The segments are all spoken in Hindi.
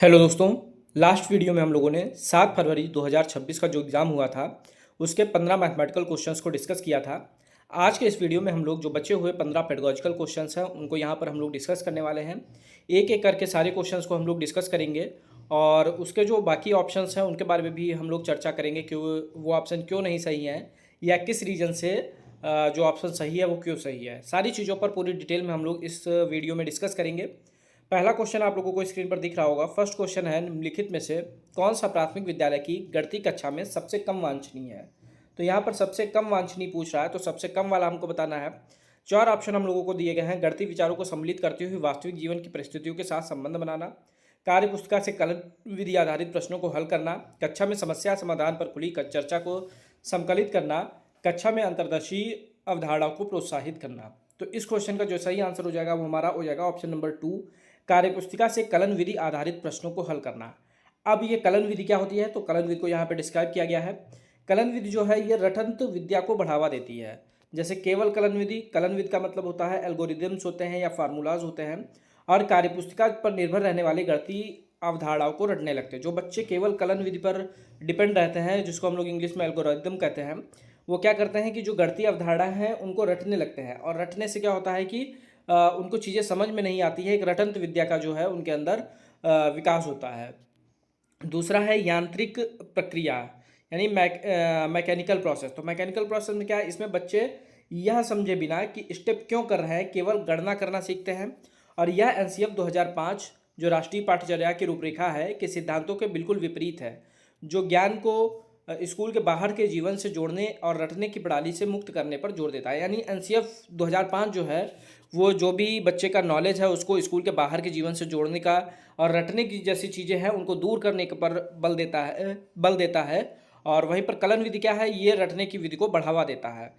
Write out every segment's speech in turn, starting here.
हेलो दोस्तों। लास्ट वीडियो में हम लोगों ने 7 फरवरी 2026 का जो एग्ज़ाम हुआ था उसके 15 मैथमेटिकल क्वेश्चंस को डिस्कस किया था। आज के इस वीडियो में हम लोग जो बचे हुए 15 पेडागॉजिकल क्वेश्चंस हैं उनको यहाँ पर हम लोग डिस्कस करने वाले हैं। एक एक करके सारे क्वेश्चंस को हम लोग डिस्कस करेंगे और उसके जो बाकी ऑप्शंस हैं उनके बारे में भी हम लोग चर्चा करेंगे कि वो ऑप्शन क्यों नहीं सही हैं या किस रीज़न से जो ऑप्शन सही है वो क्यों सही है। सारी चीज़ों पर पूरी डिटेल में हम लोग इस वीडियो में डिस्कस करेंगे। पहला क्वेश्चन आप लोगों को स्क्रीन पर दिख रहा होगा। फर्स्ट क्वेश्चन है, निम्नलिखित में से कौन सा प्राथमिक विद्यालय की गणित कक्षा में सबसे कम वांछनीय है। तो यहाँ पर सबसे कम वांछनीय पूछ रहा है, तो सबसे कम वाला हमको बताना है। चार ऑप्शन हम लोगों को दिए गए हैं। गणितीय विचारों को सम्मिलित करते हुए वास्तविक जीवन की परिस्थितियों के साथ संबंध बनाना, कार्य पुस्तिका से कलन विधि आधारित प्रश्नों को हल करना, कक्षा में समस्या समाधान पर खुली चर्चा को संकलित करना, कक्षा में अंतर्दर्शी अवधारणाओं को प्रोत्साहित करना। तो इस क्वेश्चन का जो सही आंसर हो जाएगा वो हमारा हो जाएगा ऑप्शन नंबर 2, कार्यपुस्तिका से कलन विधि आधारित प्रश्नों को हल करना। अब ये कलन विधि क्या होती है, तो कलन विधि को यहाँ पे डिस्क्राइब किया गया है। कलन विधि जो है ये रटंत विद्या को बढ़ावा देती है। जैसे केवल कलन विधि का मतलब होता है एल्गोरिदम्स होते हैं या फार्मूलाज होते हैं और कार्यपुस्तिका पर निर्भर रहने वाली गणितीय अवधारणाओं को रटने लगते हैं। जो बच्चे केवल कलन विधि पर डिपेंड रहते हैं, जिसको हम लोग इंग्लिश में एल्गोरिदम कहते हैं, वो क्या करते हैं कि जो गणितीय अवधारणा है उनको रटने लगते हैं। और रटने से क्या होता है कि उनको चीज़ें समझ में नहीं आती है। एक रटंत विद्या का जो है उनके अंदर विकास होता है। दूसरा है यांत्रिक प्रक्रिया, यानी मैकेनिकल प्रोसेस। तो मैकेनिकल प्रोसेस में क्या है, इसमें बच्चे यह समझे बिना कि स्टेप क्यों कर रहे हैं केवल गणना करना सीखते हैं। और यह एनसीएफ 2005 जो राष्ट्रीय पाठ्यचर्या की रूपरेखा है के सिद्धांतों के बिल्कुल विपरीत है, जो ज्ञान को स्कूल के बाहर के जीवन से जोड़ने और रटने की प्रणाली से मुक्त करने पर जोर देता है। यानी एनसीएफ 2005 जो है वो जो भी बच्चे का नॉलेज है उसको स्कूल के बाहर के जीवन से जोड़ने का और रटने की जैसी चीज़ें हैं उनको दूर करने के पर बल देता है। और वहीं पर कलन विधि क्या है, ये रटने की विधि को बढ़ावा देता है।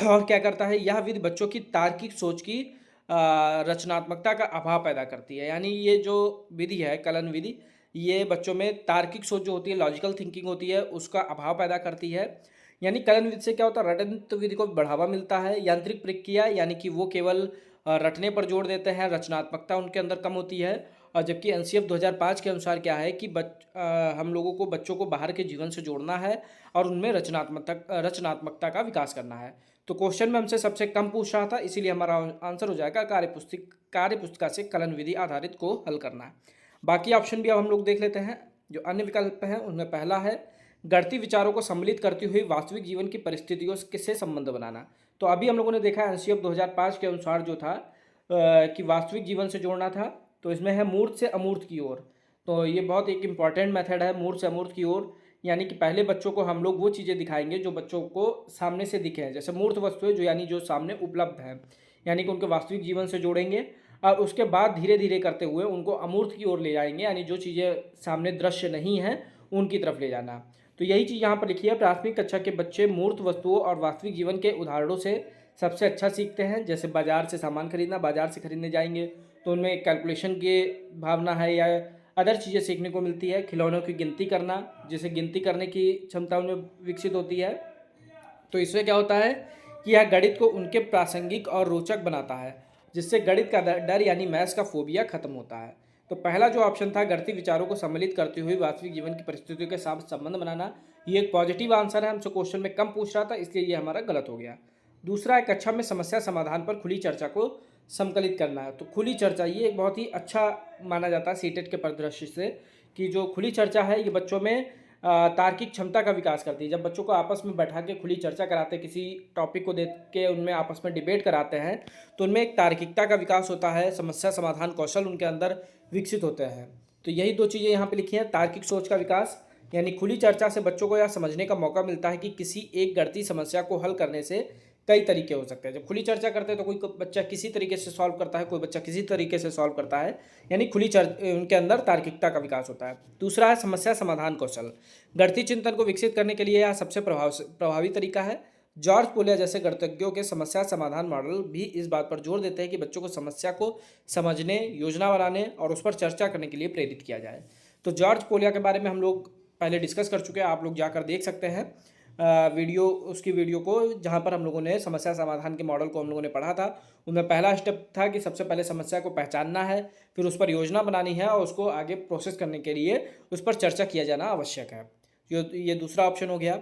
और क्या करता है, यह विधि बच्चों की तार्किक सोच की रचनात्मकता का अभाव पैदा करती है। यानी ये जो विधि है कलन विधि, ये बच्चों में तार्किक सोच जो होती है, लॉजिकल थिंकिंग होती है, उसका अभाव पैदा करती है। यानी कलन विधि से क्या होता है, रटंत विधि को बढ़ावा मिलता है। यांत्रिक प्रक्रिया यानी कि वो केवल रटने पर जोर देते हैं, रचनात्मकता उनके अंदर कम होती है। और जबकि एनसीएफ 2005 के अनुसार क्या है कि हम लोगों को बच्चों को बाहर के जीवन से जोड़ना है और उनमें रचनात्मकता का विकास करना है। तो क्वेश्चन में हमसे सबसे कम पूछ रहा था, इसीलिए हमारा आंसर हो जाएगा कार्यपुस्तिका से कलन विधि आधारित को हल करना है। बाकी ऑप्शन भी अब हम लोग देख लेते हैं। जो अन्य विकल्प हैं उनमें पहला है गणितीय विचारों को सम्मिलित करती हुई वास्तविक जीवन की परिस्थितियों से संबंध बनाना। तो अभी हम लोगों ने देखा एनसीएफ 2005 के अनुसार जो था कि वास्तविक जीवन से जोड़ना था, तो इसमें है मूर्त से अमूर्त की ओर। तो ये बहुत एक इम्पॉर्टेंट मेथड है, मूर्त से अमूर्त की ओर। यानी कि पहले बच्चों को हम लोग वो चीज़ें दिखाएंगे जो बच्चों को सामने से दिखे हैं, जैसे मूर्त वस्तुएं जो यानी जो सामने उपलब्ध हैं, यानी कि उनके वास्तविक जीवन से जोड़ेंगे। और उसके बाद धीरे धीरे करते हुए उनको अमूर्त की ओर ले जाएंगे, यानी जो चीज़ें सामने दृश्य नहीं हैं उनकी तरफ ले जाना। तो यही चीज़ यहाँ पर लिखी है, प्राथमिक कक्षा के बच्चे मूर्त वस्तुओं और वास्तविक जीवन के उदाहरणों से सबसे अच्छा सीखते हैं। जैसे बाजार से सामान खरीदना, बाजार से खरीदने जाएंगे तो उनमें कैलकुलेशन की भावना है या अदर चीज़ें सीखने को मिलती है। खिलौनों की गिनती करना, जिसे गिनती करने की क्षमता उनमें विकसित होती है। तो इससे क्या होता है कि यह गणित को उनके प्रासंगिक और रोचक बनाता है, जिससे गणित का डर यानी मैथ्स का फोबिया खत्म होता है। तो पहला जो ऑप्शन था गणितीय विचारों को सम्मिलित करते हुए वास्तविक जीवन की परिस्थितियों के साथ संबंध बनाना, ये एक पॉजिटिव आंसर है। हमसे क्वेश्चन में कम पूछ रहा था, इसलिए ये हमारा गलत हो गया। दूसरा है कक्षा में समस्या समाधान पर खुली चर्चा को संकलित करना है। तो खुली चर्चा ये एक बहुत ही अच्छा माना जाता है सीटेट के परिदृश्य से, कि जो खुली चर्चा है ये बच्चों में तार्किक क्षमता का विकास करती है। जब बच्चों को आपस में बैठा के खुली चर्चा कराते हैं, किसी टॉपिक को देख के उनमें आपस में डिबेट कराते हैं, तो उनमें एक तार्किकता का विकास होता है, समस्या समाधान कौशल उनके अंदर विकसित होते हैं। तो यही दो चीज़ें यहाँ पे लिखी हैं। तार्किक सोच का विकास यानी खुली चर्चा से बच्चों को यह समझने का मौका मिलता है कि किसी एक गणितीय समस्या को हल करने से कई तरीके हो सकते हैं। जब खुली चर्चा करते हैं तो कोई बच्चा किसी तरीके से सॉल्व करता है, कोई बच्चा किसी तरीके से सॉल्व करता है, यानी उनके अंदर तार्किकता का विकास होता है। दूसरा है समस्या समाधान कौशल। गणितीय चिंतन को विकसित करने के लिए यह सबसे प्रभावी तरीका है। जॉर्ज पोलिया जैसे गणितज्ञों के समस्या समाधान मॉडल भी इस बात पर जोर देते हैं कि बच्चों को समस्या को समझने, योजना बनाने और उस पर चर्चा करने के लिए प्रेरित किया जाए। तो जॉर्ज पोलिया के बारे में हम लोग पहले डिस्कस कर चुके हैं, आप लोग जाकर देख सकते हैं। उसकी वीडियो को, जहाँ पर हम लोगों ने समस्या समाधान के मॉडल को हम लोगों ने पढ़ा था। उनमें पहला स्टेप था कि सबसे पहले समस्या को पहचानना है, फिर उस पर योजना बनानी है और उसको आगे प्रोसेस करने के लिए उस पर चर्चा किया जाना आवश्यक है। ये दूसरा ऑप्शन हो गया।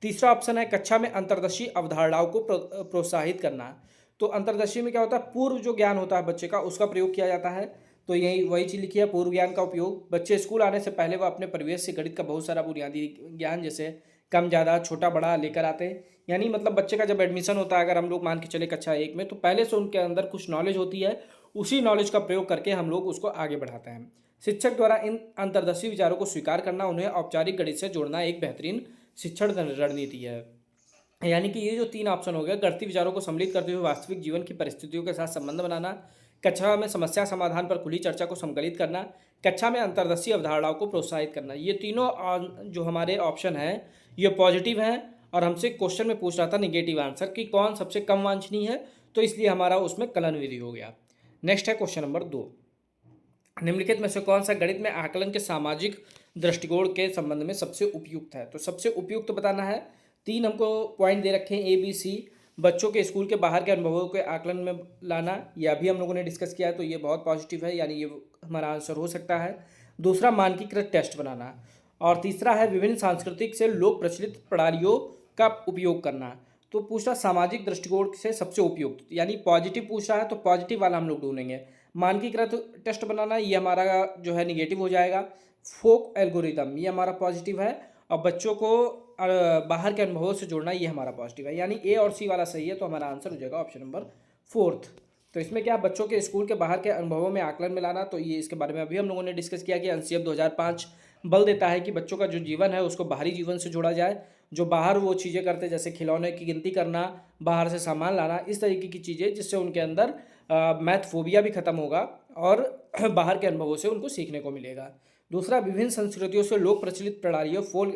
तीसरा ऑप्शन है कक्षा में अंतर्दर्शी अवधारणाओं को प्रोत्साहित करना। तो अंतर्दर्शी में क्या होता है, पूर्व जो ज्ञान होता है बच्चे का उसका प्रयोग किया जाता है। तो यही वही चीज़ लिखी है, पूर्व ज्ञान का उपयोग। बच्चे स्कूल आने से पहले वह अपने परिवेश से गणित का बहुत सारा बुनियादी ज्ञान, जैसे कम ज़्यादा छोटा बड़ा, लेकर आते हैं। यानी मतलब बच्चे का जब एडमिशन होता है, अगर हम लोग मान के चले कक्षा 1 में, तो पहले से उनके अंदर कुछ नॉलेज होती है, उसी नॉलेज का प्रयोग करके हम लोग उसको आगे बढ़ाते हैं। शिक्षक द्वारा इन अंतर्दर्शी विचारों को स्वीकार करना, उन्हें औपचारिक गणित से जोड़ना एक बेहतरीन शिक्षण रणनीति है। यानी कि ये जो 3 ऑप्शन हो गए, गणितीय विचारों को सम्मिलित करते हुए वास्तविक जीवन की परिस्थितियों के साथ संबंध बनाना, कक्षा में समस्या समाधान पर खुली चर्चा को संकलित करना, कक्षा में अंतर्दर्शी अवधारणाओं को प्रोत्साहित करना, ये तीनों जो हमारे ऑप्शन हैं ये पॉजिटिव हैं। और हमसे क्वेश्चन में पूछ रहा था निगेटिव आंसर कि कौन सबसे कम वांछनीय है, तो इसलिए हमारा उसमें कलन विधि हो गया। नेक्स्ट है क्वेश्चन नंबर 2। निम्नलिखित में से कौन सा गणित में आकलन के सामाजिक दृष्टिकोण के संबंध में सबसे उपयुक्त है? तो सबसे उपयुक्त बताना है। 3 हमको पॉइंट दे रखे हैं, ए बी सी। बच्चों के स्कूल के बाहर के अनुभवों के आकलन में लाना, यह भी हम लोगों ने डिस्कस किया है, तो ये बहुत पॉजिटिव है, यानी ये हमारा आंसर हो सकता है। दूसरा, मानकीकृत टेस्ट बनाना। और तीसरा है विभिन्न सांस्कृतिक से लोक प्रचलित प्रणालियों का उपयोग करना। तो पूछ रहा सामाजिक दृष्टिकोण से सबसे उपयुक्त, यानी पॉजिटिव पूछ रहा है तो पॉजिटिव वाला हम लोग ढूंढेंगे। मानकीकृत टेस्ट बनाना, ये हमारा जो है निगेटिव हो जाएगा। फोक एल्गोरिदम, ये हमारा पॉजिटिव है। और बच्चों को बाहर के अनुभवों से जोड़ना, ये हमारा पॉजिटिव है, यानी ए और सी वाला सही है। तो हमारा आंसर हो जाएगा ऑप्शन नंबर 4। तो इसमें क्या, बच्चों के स्कूल के बाहर के अनुभवों में आकलन में लाना, तो ये इसके बारे में अभी हम लोगों ने डिस्कस किया कि एनसीएफ 2005 बल देता है कि बच्चों का जो जीवन है उसको बाहरी जीवन से जोड़ा जाए। जो बाहर वो चीज़ें करते हैं, जैसे खिलौने की गिनती करना, बाहर से सामान लाना, इस तरीके की चीज़ें, जिससे उनके अंदर मैथ फोबिया भी खत्म होगा और बाहर के अनुभवों से उनको सीखने को मिलेगा। दूसरा, विभिन्न संस्कृतियों से लोक प्रचलित प्रणालियों फोक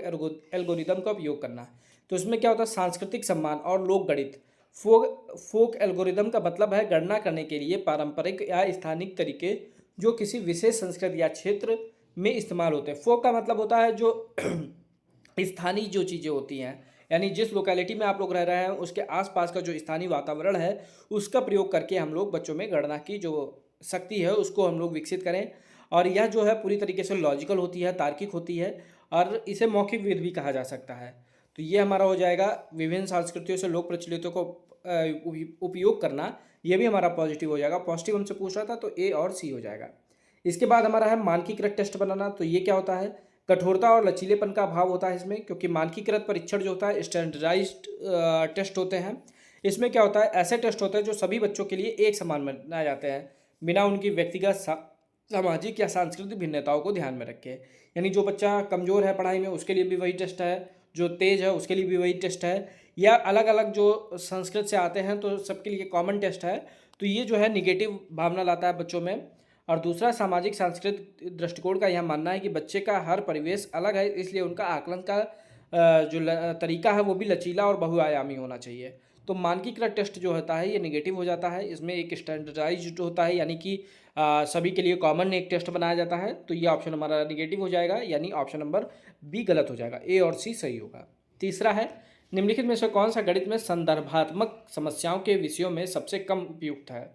एल्गोरिदम का उपयोग करना। तो इसमें क्या होता है, सांस्कृतिक सम्मान और लोक गणित। फोक एल्गोरिदम का मतलब है गणना करने के लिए पारंपरिक या स्थानिक तरीके जो किसी विशेष संस्कृति या क्षेत्र में इस्तेमाल होते हैं। फोक का मतलब होता है जो स्थानीय जो चीज़ें होती हैं, यानी जिस लोकेलिटी में आप लोग रह रहे हैं उसके आसपास का जो स्थानीय वातावरण है उसका प्रयोग करके हम लोग बच्चों में गणना की जो शक्ति है उसको हम लोग विकसित करें। और यह जो है पूरी तरीके से लॉजिकल होती है, तार्किक होती है, और इसे मौखिक विधि भी कहा जा सकता है। तो ये हमारा हो जाएगा विभिन्न संस्कृतियों से लोक प्रचलितों को उपयोग करना, ये भी हमारा पॉजिटिव हो जाएगा। पॉजिटिव हमसे पूछ रहा था तो ए और सी हो जाएगा। इसके बाद हमारा है मानकीकृत टेस्ट बनाना। तो ये क्या होता है, कठोरता और लचीलेपन का अभाव होता है इसमें, क्योंकि मानकीकृत परीक्षण जो होता है स्टैंडर्डाइज्ड टेस्ट होते हैं। इसमें क्या होता है, ऐसे टेस्ट होते हैं जो सभी बच्चों के लिए एक समान बनाए जाते हैं, बिना उनकी व्यक्तिगत सामाजिक या सांस्कृतिक भिन्नताओं को ध्यान में रखे। यानी जो बच्चा कमज़ोर है पढ़ाई में उसके लिए भी वही टेस्ट है, जो तेज़ है उसके लिए भी वही टेस्ट है, या अलग अलग जो संस्कृत से आते हैं तो सबके लिए कॉमन टेस्ट है। तो ये जो है निगेटिव भावना लाता है बच्चों में। और दूसरा, सामाजिक सांस्कृतिक दृष्टिकोण का यह मानना है कि बच्चे का हर परिवेश अलग है, इसलिए उनका आकलन का जो तरीका है वो भी लचीला और बहुआयामी होना चाहिए। तो मानकीकृत टेस्ट जो होता है ये निगेटिव हो जाता है। इसमें एक स्टैंडर्डाइज्ड होता है, यानी कि सभी के लिए कॉमन एक टेस्ट बनाया जाता है। तो ये ऑप्शन हमारा निगेटिव हो जाएगा, यानी ऑप्शन नंबर बी गलत हो जाएगा, ए और सी सही होगा। तीसरा है, निम्नलिखित में से कौन सा गणित में संदर्भात्मक समस्याओं के विषयों में सबसे कम उपयुक्त है?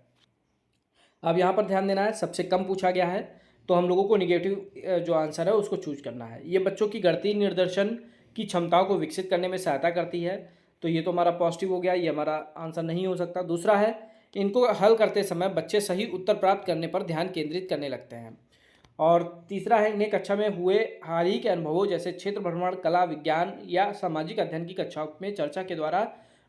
अब यहाँ पर ध्यान देना है, सबसे कम पूछा गया है तो हम लोगों को निगेटिव जो आंसर है उसको चूज करना है। ये बच्चों की गणितीय निर्देशन की क्षमताओं को विकसित करने में सहायता करती है, तो ये तो हमारा पॉजिटिव हो गया, ये हमारा आंसर नहीं हो सकता। दूसरा है, इनको हल करते समय बच्चे सही उत्तर प्राप्त करने पर ध्यान केंद्रित करने लगते हैं। और तीसरा है, इन्हें कक्षा में हुए हाल ही के अनुभवों जैसे क्षेत्र भ्रमण, कला, विज्ञान या सामाजिक अध्ययन की कक्षाओं में चर्चा के द्वारा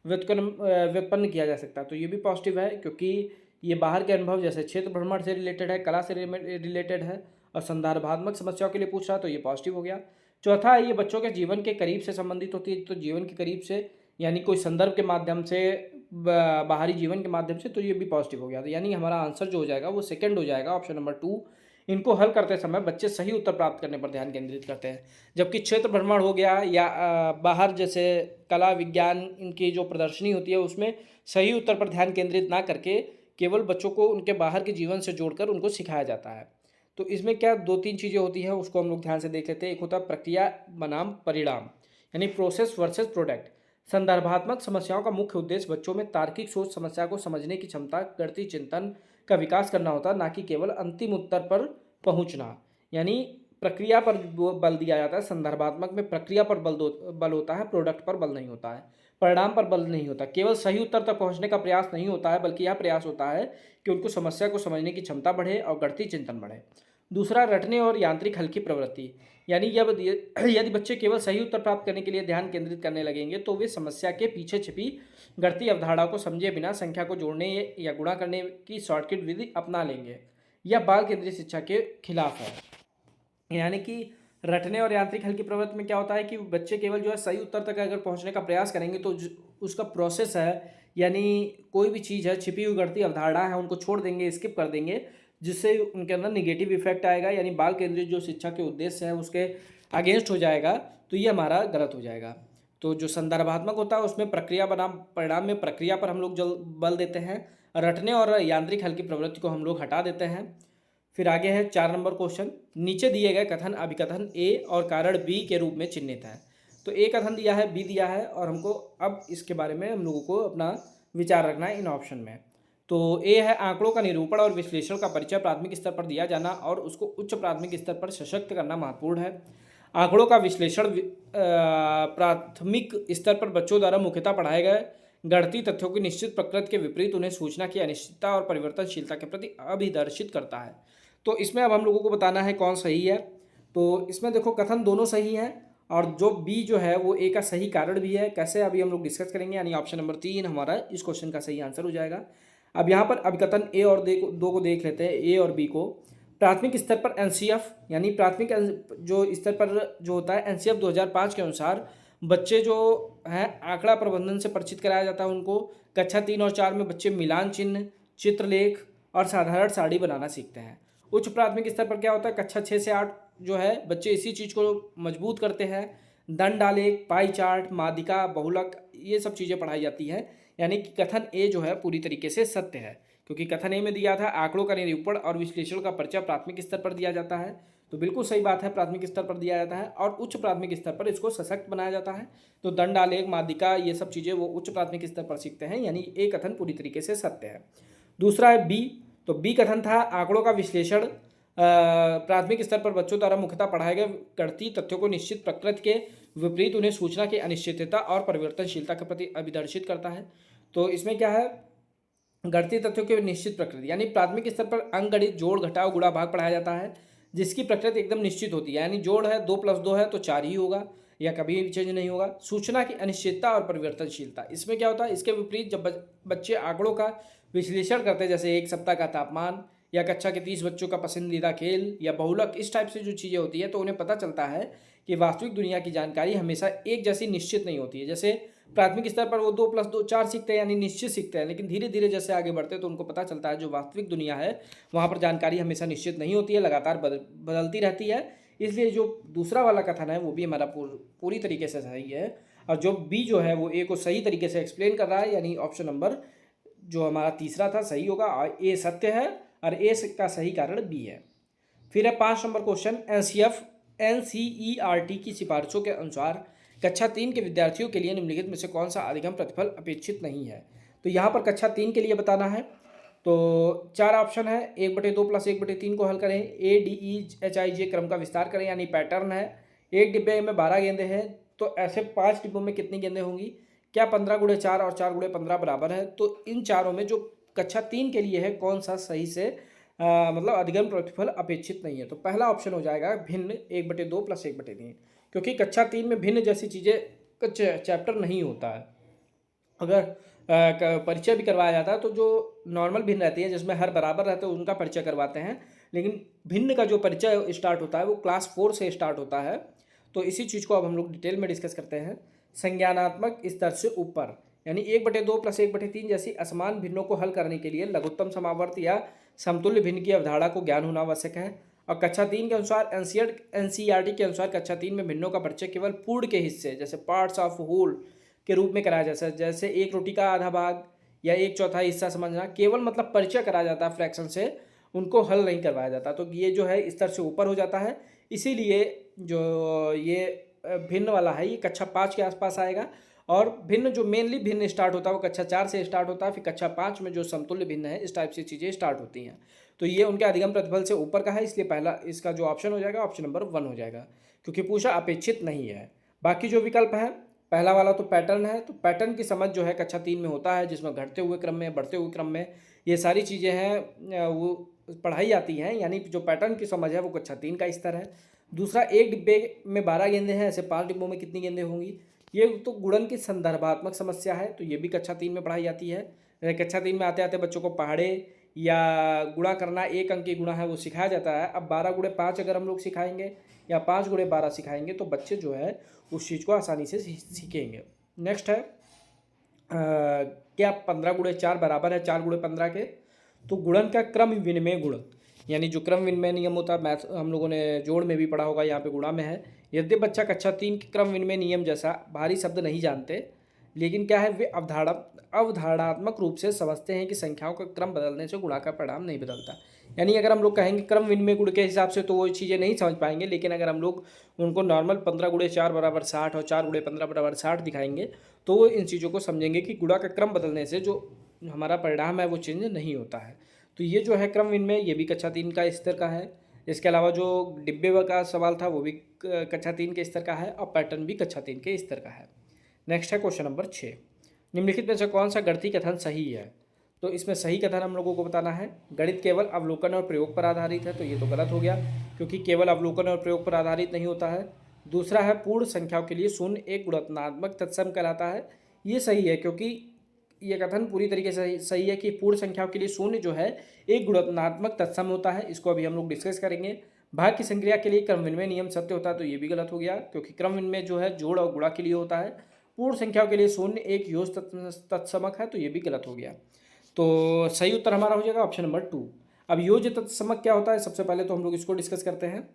व्युत्पन्न किया जा सकता है। तो ये भी पॉजिटिव है, क्योंकि ये बाहर के अनुभव जैसे क्षेत्र भ्रमण से रिलेटेड है, कला से रिलेटेड है, और संदर्भात्मक समस्याओं के लिए पूछ रहा है, तो ये पॉजिटिव हो गया। चौथा है, ये बच्चों के जीवन के करीब से संबंधित होती है। तो जीवन के करीब से यानी कोई संदर्भ के माध्यम से, बाहरी जीवन के माध्यम से, तो ये भी पॉजिटिव हो गया। तो यानी हमारा आंसर जो हो जाएगा वो सेकंड हो जाएगा, ऑप्शन नंबर 2। इनको हल करते समय बच्चे सही उत्तर प्राप्त करने पर ध्यान केंद्रित करते हैं, जबकि क्षेत्र भ्रमण हो गया या बाहर जैसे कला विज्ञान इनकी जो प्रदर्शनी होती है उसमें सही उत्तर पर ध्यान केंद्रित ना करके केवल बच्चों को उनके बाहर के जीवन से जोड़कर उनको सिखाया जाता है। तो इसमें क्या 2-3 चीज़ें होती हैं, उसको हम लोग ध्यान से देख लेते हैं। एक होता है प्रक्रिया बनाम परिणाम, यानी प्रोसेस वर्सेस प्रोडक्ट। संदर्भात्मक समस्याओं का मुख्य उद्देश्य बच्चों में तार्किक सोच, समस्या को समझने की क्षमता, गणितीय चिंतन का विकास करना होता है, ना कि केवल अंतिम उत्तर पर पहुंचना। यानी प्रक्रिया पर बल दिया जाता है। संदर्भात्मक में प्रक्रिया पर बल होता है, प्रोडक्ट पर बल नहीं होता है, परिणाम पर बल नहीं होता। केवल सही उत्तर तक पहुंचने का प्रयास नहीं होता है, बल्कि यह प्रयास होता है कि उनको समस्या को समझने की क्षमता बढ़े और गणितीय चिंतन बढ़े। दूसरा, रटने और यांत्रिक हल की प्रवृत्ति। यानी जब यदि बच्चे केवल सही उत्तर प्राप्त करने के लिए ध्यान केंद्रित करने लगेंगे तो वे समस्या के पीछे छिपी गणितीय अवधारणा को समझे बिना संख्या को जोड़ने या गुणा करने की शॉर्टकट विधि अपना लेंगे। यह बाल केंद्रित शिक्षा के खिलाफ है। यानी कि रटने और यांत्रिक हल की प्रवृत्ति में क्या होता है कि बच्चे केवल जो है सही उत्तर तक अगर पहुंचने का प्रयास करेंगे तो उसका प्रोसेस है, यानी कोई भी चीज़ है, छिपी हुई गणितीय अवधारणा है, उनको छोड़ देंगे, स्किप कर देंगे, जिससे उनके अंदर निगेटिव इफेक्ट आएगा। यानी बाल केंद्रित जो शिक्षा के उद्देश्य हैं उसके अगेंस्ट हो जाएगा, तो ये हमारा गलत हो जाएगा। तो जो संदर्भात्मक होता है उसमें प्रक्रिया बनाम परिणाम में प्रक्रिया पर हम लोग बल देते हैं, रटने और यांत्रिक हल की प्रवृत्ति को हम लोग हटा देते हैं। फिर आगे है 4 नंबर क्वेश्चन। नीचे दिए गए कथन अभिकथन ए और कारण बी के रूप में चिन्हित है। तो ए कथन दिया है, बी दिया है, और हमको अब इसके बारे में हम लोगों को अपना विचार रखना है इन ऑप्शन में। तो ए है आंकड़ों का निरूपण और विश्लेषण का परिचय प्राथमिक स्तर पर दिया जाना और उसको उच्च प्राथमिक स्तर पर सशक्त करना महत्वपूर्ण है। आंकड़ों का विश्लेषण प्राथमिक स्तर पर बच्चों द्वारा मुख्यतः पढ़ाए गए गणितीय तथ्यों की निश्चित प्रकृति के विपरीत उन्हें सूचना की अनिश्चितता और परिवर्तनशीलता के प्रति अभिदर्शित करता है। तो इसमें अब हम लोगों को बताना है कौन सही है। तो इसमें देखो कथन दोनों सही हैं और जो बी जो है वो ए का सही कारण भी है। कैसे, अभी हम लोग डिस्कस करेंगे। यानी ऑप्शन नंबर 3 हमारा इस क्वेश्चन का सही आंसर हो जाएगा। अब यहाँ पर अभिकथन ए और दो को देख लेते हैं, ए और बी को। प्राथमिक स्तर पर एनसीएफ यानी प्राथमिक जो स्तर पर जो होता है एनसीएफ 2005 के अनुसार बच्चे जो हैं आंकड़ा प्रबंधन से परिचित कराया जाता है उनको। कक्षा 3 और 4 में बच्चे मिलान चिन्ह, चित्रलेख और साधारण सारणी बनाना सीखते हैं। उच्च प्राथमिक स्तर पर क्या होता है, कक्षा 6 से 8 जो है बच्चे इसी चीज़ को मजबूत करते हैं। दंड आलेख, पाई चार्ट, माध्यिका, बहुलक, ये सब चीज़ें पढ़ाई जाती हैं। यानी कि कथन ए जो है पूरी तरीके से सत्य है, क्योंकि कथन ए में दिया था आंकड़ों का निरूपण और विश्लेषण का परिचय प्राथमिक स्तर पर दिया जाता है। तो बिल्कुल सही बात है, प्राथमिक स्तर पर दिया जाता है और उच्च प्राथमिक स्तर पर इसको सशक्त बनाया जाता है। तो दंड आलेख, माध्यिका, ये सब चीज़ें वो उच्च प्राथमिक स्तर पर सीखते हैं। यानी ए कथन पूरी तरीके से सत्य है। दूसरा है बी। तो बी कथन था आंकड़ों का विश्लेषण प्राथमिक स्तर पर बच्चों द्वारा मुख्यतः पढ़ाए गए गणितीय तथ्यों को निश्चित प्रकृति के विपरीत उन्हें सूचना की अनिश्चितता और परिवर्तनशीलता के प्रति अभिदर्शित करता है। तो इसमें क्या है, गणितीय तथ्यों की निश्चित प्रकृति, यानी प्राथमिक स्तर पर अंकगणित जोड़, घटाव, गुणा, भाग पढ़ाया जाता है जिसकी प्रकृति एकदम निश्चित होती है। यानी जोड़ है, 2 + 2 है तो 4 ही होगा या कभी भी चेंज नहीं होगा। सूचना की अनिश्चितता और परिवर्तनशीलता, इसमें क्या होता है, इसके विपरीत जब बच्चे आंकड़ों का विश्लेषण करते हैं, जैसे एक सप्ताह का तापमान या कक्षा के 30 बच्चों का पसंदीदा खेल या बहुलक, इस टाइप से जो चीज़ें होती है, तो उन्हें पता चलता है कि वास्तविक दुनिया की जानकारी हमेशा एक जैसी निश्चित नहीं होती है। जैसे प्राथमिक स्तर पर वो 2 + 2 4 सीखते हैं, यानी निश्चित सीखते हैं, लेकिन धीरे धीरे जैसे आगे बढ़ते हैं तो उनको पता चलता है जो वास्तविक दुनिया है वहाँ पर जानकारी हमेशा निश्चित नहीं होती है, लगातार बदलती रहती है। इसलिए जो दूसरा वाला कथन है वो भी हमारा पूरी तरीके से सही है, और जो बी जो है वो ए को सही तरीके से एक्सप्लेन कर रहा है। यानी ऑप्शन नंबर जो हमारा तीसरा था सही होगा, और ए सत्य है और ए का सही कारण बी है। फिर है 5 नंबर क्वेश्चन। NCERT की सिफारिशों के अनुसार कक्षा 3 के विद्यार्थियों के लिए निम्नलिखित में से कौन सा अधिगम प्रतिफल अपेक्षित नहीं है। तो यहाँ पर कक्षा 3 के लिए बताना है। तो 4 ऑप्शन है, 1/2 + 1/3 को हल करें, ADEHIJ क्रम का विस्तार करें, यानी पैटर्न है। एक डिब्बे में 12 गेंदें हैं, तो ऐसे 5 डिब्बों में कितनी गेंदें होंगी, क्या 15 × 4 और 4 × 15 बराबर है। तो इन चारों में जो कक्षा 3 के लिए है कौन सा सही से मतलब अधिगम प्रतिफल अपेक्षित नहीं है। तो पहला ऑप्शन हो जाएगा भिन्न 1/2 + 1/3, क्योंकि कक्षा 3 में भिन्न जैसी चीज़ें का चैप्टर नहीं होता है। अगर परिचय भी करवाया जाता है तो जो नॉर्मल भिन्न रहती है जिसमें हर बराबर रहते हैं उनका परिचय करवाते हैं, लेकिन भिन्न का जो परिचय स्टार्ट होता है वो क्लास 4 से स्टार्ट होता है। तो इसी चीज़ को अब हम लोग डिटेल में डिस्कस करते हैं। संज्ञानात्मक स्तर से ऊपर, यानी 1/2 + 1/3 जैसी असमान भिन्नों को हल करने के लिए लघुत्तम समावर्त या समतुल्य भिन्न की अवधारणा को ज्ञान होना आवश्यक है। और कक्षा 3 के अनुसार NCERT के अनुसार कक्षा 3 में भिन्नों का परिचय केवल पूर्ण के हिस्से जैसे पार्ट्स ऑफ होल के रूप में कराया जाता है। जैसे एक रोटी का आधा भाग या 1/4 हिस्सा समझना, केवल मतलब परिचय कराया जाता है फ्रैक्शन से, उनको हल नहीं करवाया जाता। तो ये जो है स्तर से ऊपर हो जाता है, इसीलिए जो ये भिन्न वाला है ये कक्षा 5 के आसपास आएगा, और भिन्न जो मेनली भिन्न स्टार्ट होता है वो कक्षा 4 से स्टार्ट होता है, फिर कक्षा 5 में जो समतुल्य भिन्न है इस टाइप से चीज़ें स्टार्ट होती हैं। तो ये उनके अधिगम प्रतिफल से ऊपर का है, इसलिए पहला इसका जो ऑप्शन हो जाएगा ऑप्शन नंबर 1 हो जाएगा, क्योंकि पूछा अपेक्षित नहीं है। बाकी जो विकल्प है, पहला वाला तो पैटर्न है, तो पैटर्न की समझ जो है कक्षा 3 में होता है, जिसमें घटते हुए क्रम में, बढ़ते हुए क्रम में ये सारी चीज़ें हैं वो पढ़ाई जाती हैं, यानी जो पैटर्न की समझ है वो कक्षा 3 का स्तर है। दूसरा, एक डिब्बे में 12 गेंदें हैं, ऐसे 5 डिब्बों में कितनी गेंदें होंगी, ये तो गुणन की संदर्भात्मक समस्या है, तो ये भी कक्षा 3 में पढ़ाई जाती है। कक्षा 3 में आते आते बच्चों को पहाड़े या गुणा करना, एक अंक की गुणा है वो सिखाया जाता है। अब 12 गुणे 5 अगर हम लोग सिखाएंगे या 5 गुणे 12 सिखाएंगे तो बच्चे जो है उस चीज़ को आसानी से सीखेंगे। नेक्स्ट है क्या 15 गुणे 4 बराबर है 4 गुणे 15 के, तो गुणन का क्रम विनिमय गुण, यानी जो क्रम विनिमय नियम होता है, मैथ हम लोगों ने जोड़ में भी पढ़ा होगा, यहाँ पे गुणा में है। यदि बच्चा कक्षा 3 के क्रम विनिमय नियम जैसा भारी शब्द नहीं जानते, लेकिन क्या है वे अवधारणात्मक रूप से समझते हैं कि संख्याओं का क्रम बदलने से गुणा का परिणाम नहीं बदलता। यानी अगर हम लोग कहेंगे क्रम विनिमय गुण के हिसाब से तो वो चीज़ें नहीं समझ पाएंगे, लेकिन अगर हम लोग उनको नॉर्मल 15 गुणे 4 बराबर 60 और 4 गुणे 15 बराबर 60 दिखाएंगे तो वो इन चीज़ों को समझेंगे कि गुणा का क्रम बदलने से जो हमारा परिणाम है वो चेंज नहीं होता है। तो ये जो है क्रम विनिमय, ये भी कक्षा 3 का स्तर का है। इसके अलावा जो डिब्बे का सवाल था वो भी कक्षा 3 के स्तर का है, और पैटर्न भी कक्षा 3 के स्तर का है। नेक्स्ट है क्वेश्चन नंबर 6, निम्नलिखित में से कौन सा गणितीय कथन सही है, तो इसमें सही कथन हम लोगों को बताना है। गणित केवल अवलोकन और प्रयोग पर आधारित है, तो ये तो गलत हो गया, क्योंकि केवल अवलोकन और प्रयोग पर आधारित नहीं होता है। दूसरा है पूर्ण संख्याओं के लिए शून्य एक गुणात्मक तत्सम कहलाता है, ये सही है, क्योंकि ये कथन पूरी तरीके से सही है कि पूर्ण संख्याओं के लिए शून्य जो है एक गुणात्मक तत्सम होता है, इसको अभी हम लोग डिस्कस करेंगे। भाग की संक्रिया के लिए क्रम विनिमय नियम सत्य होता है, तो ये भी गलत हो गया, क्योंकि क्रम विनिमय जो है जोड़ और गुणा के लिए होता है। पूर्ण संख्याओं के लिए शून्य एक योज तत्समक है, तो ये भी गलत हो गया। तो सही उत्तर हमारा हो जाएगा ऑप्शन नंबर 2। अब योज तत्समक क्या होता है, सबसे पहले तो हम लोग इसको डिस्कस करते हैं।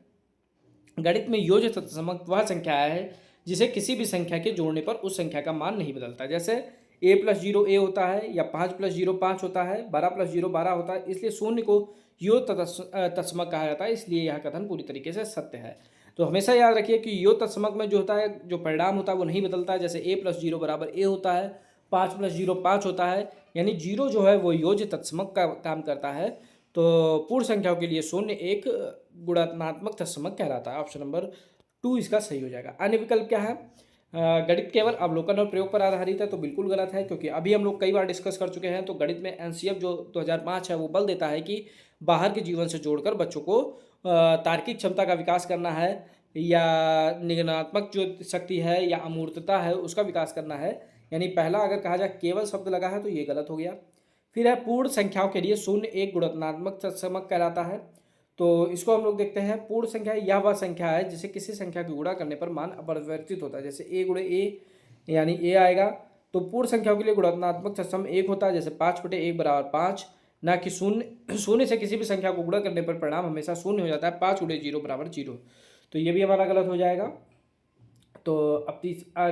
गणित में योज तत्समक वह संख्या है जिसे किसी भी संख्या के जोड़ने पर उस संख्या का मान नहीं बदलता। जैसे a + 0 a होता है, या 5 + 0 5 होता है, 12 + 0 12 होता है, इसलिए शून्य को योग तत्समक कहा जाता है, इसलिए यह कथन पूरी तरीके से सत्य है। तो हमेशा याद रखिए कि योग तत्समक में जो होता है, जो परिणाम होता है वो नहीं बदलता है। जैसे a + 0 = a होता है, 5 + 0 5 होता है, यानी जीरो जो है वो योज तत्समक का काम करता है। तो पूर्ण संख्याओं के लिए शून्य एक गुणात्मक तत्समक कहलाता है। ऑप्शन नंबर 2 इसका सही हो जाएगा। अन्य विकल्प क्या है, गणित केवल अवलोकन और प्रयोग पर आधारित है, तो बिल्कुल गलत है, क्योंकि अभी हम लोग कई बार डिस्कस कर चुके हैं। तो गणित में एनसीएफ जो 2005 है वो बल देता है कि बाहर के जीवन से जोड़कर बच्चों को तार्किक क्षमता का विकास करना है, या निगमनात्मक जो शक्ति है या अमूर्तता है उसका विकास करना है। यानी पहला अगर कहा जाए केवल शब्द लगा है तो ये गलत हो गया। फिर है पूर्ण संख्याओं के लिए शून्य एक गुणात्मक तत्समक कहलाता है, तो इसको हम लोग देखते हैं। पूर्ण संख्या यह वह संख्या है जिसे किसी संख्या की गुणा करने पर मान अपरिवर्तित होता है। जैसे a × a यानी a आएगा, तो पूर्ण संख्याओं के लिए गुणात्मक तत्सम 1 होता है। जैसे 5/1 = 5, ना कि शून्य से किसी भी संख्या को गुणा करने पर परिणाम हमेशा शून्य हो जाता है। 5 × 0 = 0, तो ये भी हमारा गलत हो जाएगा। तो अब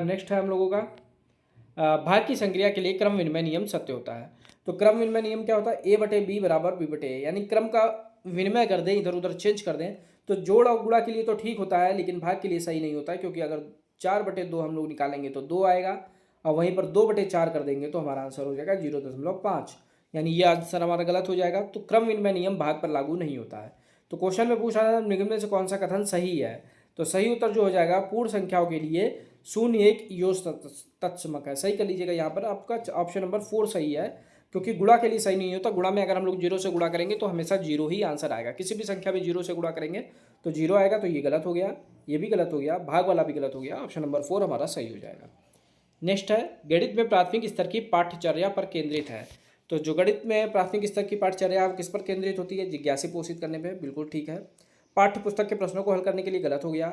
नेक्स्ट है हम लोगों का भाग की संक्रिया के लिए क्रम विनिमय नियम सत्य होता है। तो क्रम विनिमय नियम क्या होता है, a/b = b/a, यानी क्रम का विनिमय कर दें, इधर उधर चेंज कर दें, तो जोड़ और गुणा के लिए तो ठीक होता है, लेकिन भाग के लिए सही नहीं होता है, क्योंकि अगर 4/2 हम लोग निकालेंगे तो 2 आएगा, और वहीं पर 2/4 कर देंगे तो हमारा आंसर हो जाएगा 0.5, यानी ये आंसर हमारा गलत हो जाएगा। तो क्रम विनिमय नियम भाग पर लागू नहीं होता है। तो क्वेश्चन में पूछा है निम्न में से कौन सा कथन सही है, तो सही उत्तर जो हो जाएगा पूर्ण संख्याओं के लिए शून्य एक योज तत्समक है। सही कर लीजिएगा, यहाँ पर आपका ऑप्शन नंबर 4 सही है, क्योंकि गुणा के लिए सही नहीं होता। गुणा में अगर हम लोग 0 से गुणा करेंगे तो हमेशा 0 ही आंसर आएगा। किसी भी संख्या में 0 से गुणा करेंगे तो 0 आएगा, तो ये गलत हो गया, ये भी गलत हो गया, भाग वाला भी गलत हो गया। ऑप्शन नंबर 4 हमारा सही हो जाएगा। नेक्स्ट है गणित में प्राथमिक स्तर की पाठ्यचर्या पर केंद्रित है। तो जो गणित में प्राथमिक स्तर की पाठ्यचर्या किस पर केंद्रित होती है, जिज्ञासा पोषित करने पर, बिल्कुल ठीक है। पाठ्य पुस्तक के प्रश्नों को हल करने के लिए गलत हो गया।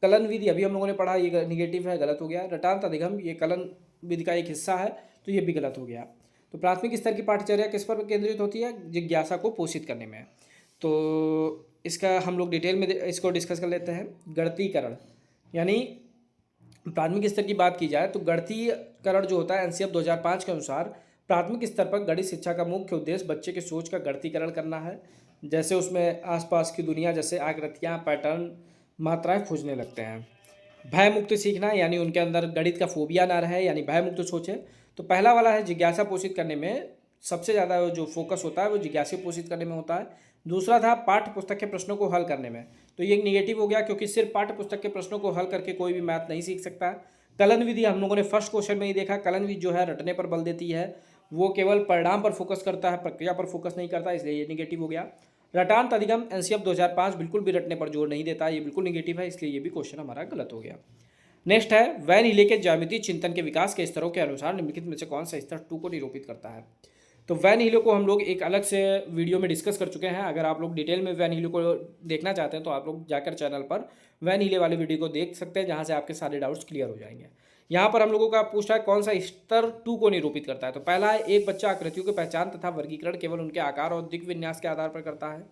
कलन विधि अभी हम लोगों ने पढ़ा, ये निगेटिव है, गलत हो गया। रटांत अधिगम ये कलन विधि का एक हिस्सा है, तो ये भी गलत हो गया। तो प्राथमिक स्तर की पाठ्यचर्या किस पर केंद्रित होती है, जिज्ञासा को पोषित करने में। तो इसका हम लोग डिटेल में इसको डिस्कस कर लेते हैं। गणितीकरण, यानी प्राथमिक स्तर की बात की जाए तो गणितीकरण जो होता है एनसीएफ 2005 के अनुसार प्राथमिक स्तर पर गणित शिक्षा का मुख्य उद्देश्य बच्चे की सोच का गणितीकरण करना है। जैसे उसमें आसपास की दुनिया, जैसे आकृतियाँ, पैटर्न, मात्राएं खोजने लगते हैं। भय मुक्त सीखना, यानी उनके अंदर गणित का फोबिया ना रहे, यानी भय मुक्त सोचे। तो पहला वाला है जिज्ञासा पोषित करने में सबसे ज़्यादा जो फोकस होता है वो जिज्ञासा पोषित करने में होता है। दूसरा था पाठ्य पुस्तक के प्रश्नों को हल करने में, तो ये एक निगेटिव हो गया क्योंकि सिर्फ पाठ्य पुस्तक के प्रश्नों को हल करके कोई भी मैथ नहीं सीख सकता। कलन विधि हम लोगों ने फर्स्ट क्वेश्चन में ही देखा, कलन विधि जो है रटने पर बल देती है, वो केवल परिणाम पर फोकस करता है, प्रक्रिया पर फोकस नहीं करता, इसलिए ये निगेटिव हो गया। रटान अधिगम एनसीएफ 2005 बिल्कुल भी रटने पर जोर नहीं देता, ये बिल्कुल निगेटिव है, इसलिए ये भी क्वेश्चन हमारा गलत हो गया। नेक्स्ट है वैन हीले के ज्यामितीय चिंतन के विकास के स्तरों के अनुसार निम्नलिखित में से कौन सा स्तर 2 को निरूपित करता है। तो वैन हीले को हम लोग एक अलग से वीडियो में डिस्कस कर चुके हैं। अगर आप लोग डिटेल में वैन हीले को देखना चाहते हैं तो आप लोग जाकर चैनल पर वैन हीले वाले वीडियो को देख सकते हैं, जहां से आपके सारे डाउट्स क्लियर हो जाएंगे। यहाँ पर हम लोगों का पूछा है कौन सा स्तर 2 को निरूपित करता है। तो पहला है एक बच्चा आकृतियों की पहचान तथा वर्गीकरण केवल उनके आकार और दिक् विन्यास के आधार पर करता है।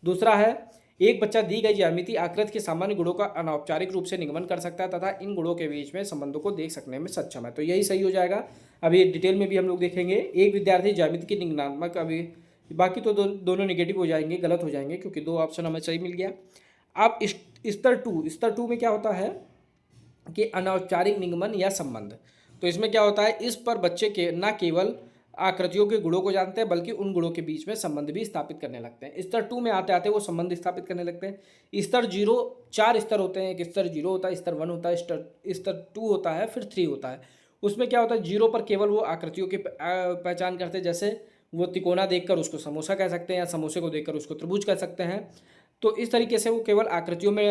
दूसरा है एक बच्चा दी गई ज्यामिति आकृति के सामान्य गुणों का अनौपचारिक रूप से निगमन कर सकता है तथा इन गुणों के बीच में संबंधों को देख सकने में सक्षम है। तो यही सही हो जाएगा। अभी डिटेल में भी हम लोग देखेंगे। एक विद्यार्थी ज्यामिति की निगमनात्मक, अभी बाकी तो दोनों निगेटिव हो जाएंगे, गलत हो जाएंगे क्योंकि 2 ऑप्शन हमें सही मिल गया। अब स्तर टू में क्या होता है कि अनौपचारिक निगमन या संबंध। तो इसमें क्या होता है, इस पर बच्चे के न केवल आकृतियों के गुणों को जानते हैं बल्कि उन गुणों के बीच में संबंध भी स्थापित करने लगते हैं। स्तर 2 में आते आते वो संबंध स्थापित करने लगते हैं। स्तर 0, 4 स्तर होते हैं। एक स्तर 0 होता है, स्तर 1 होता है, स्तर 2 होता है, फिर 3 होता है। उसमें क्या होता है, 0 पर केवल वो आकृतियों की पहचान करते हैं, जैसे वो तिकोना देखकर उसको समोसा कह सकते हैं या समोसे को देखकर उसको त्रिभुज कह सकते हैं। तो इस तरीके से वो केवल आकृतियों में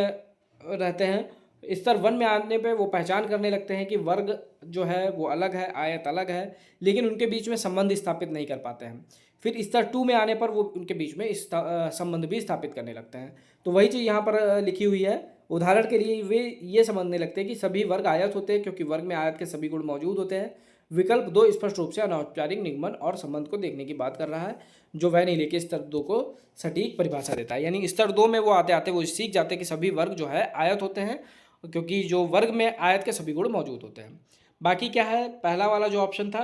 रहते हैं। स्तर 1 में आने पे वो पहचान करने लगते हैं कि वर्ग जो है वो अलग है, आयत अलग है, लेकिन उनके बीच में संबंध स्थापित नहीं कर पाते हैं। फिर स्तर 2 में आने पर वो उनके बीच में संबंध भी स्थापित करने लगते हैं। तो वही चीज़ यहाँ पर लिखी हुई है। उदाहरण के लिए वे ये समझने लगते हैं कि सभी वर्ग आयत होते हैं क्योंकि वर्ग में आयत के सभी गुण मौजूद होते हैं। विकल्प 2 स्पष्ट रूप से अनौपचारिक निगमन और संबंध को देखने की बात कर रहा है, जो वह नीले के स्तर 2 को सटीक परिभाषा देता है। यानी स्तर 2 में वो आते आते वो सीख जाते हैं कि सभी वर्ग जो है आयत होते हैं, क्योंकि जो वर्ग में आयत के सभी गुण मौजूद होते हैं। बाकी क्या है, पहला वाला जो ऑप्शन था,